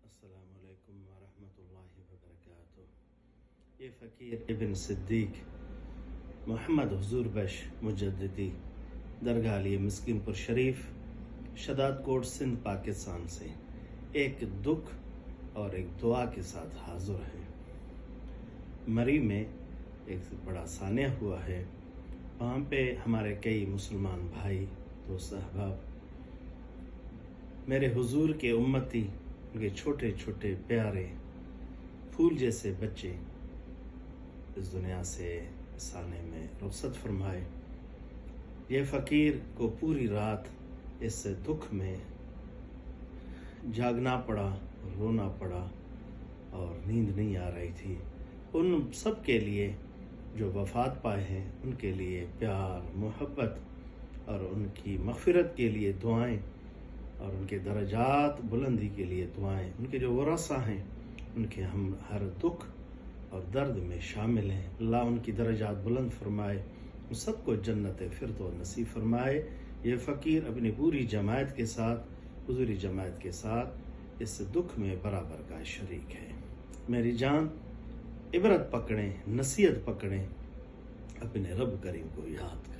السلام علیکم ورحمۃ اللہ وبرکاتہ۔ یہ فقیر ابن صدیق محمد حضور بخش مجددی درگاہ علی مسکین پور شریف شداد کوٹ سندھ پاکستان سے ایک دکھ اور ایک دعا کے ساتھ حاضر ہے۔ مری میں ایک بڑا سانحہ ہوا ہے، وہاں پہ ہمارے کئی مسلمان بھائی دوست احباب میرے حضور کے امتی، ان کے چھوٹے چھوٹے پیارے پھول جیسے بچے اس دنیا سے سانے میں رخصت فرمائے۔ یہ فقیر کو پوری رات اس دکھ میں جاگنا پڑا، رونا پڑا اور نیند نہیں آ رہی تھی۔ ان سب کے لیے جو وفات پائے ہیں ان کے لیے پیار، محبت اور ان کی مغفرت کے لیے دعائیں اور ان کے درجات بلندی کے لیے دعائیں، ان کے جو ورثہ ہیں ان کے ہم ہر دکھ اور درد میں شامل ہیں۔ اللہ ان کی درجات بلند فرمائے، ان سب کو جنت فردوس نصیب فرمائے۔ یہ فقیر اپنی پوری جماعت کے ساتھ، حضوری جماعت کے ساتھ اس دکھ میں برابر کا شریک ہے۔ میری جان، عبرت پکڑیں، نصیحت پکڑیں، اپنے رب کریم کو یاد کریں۔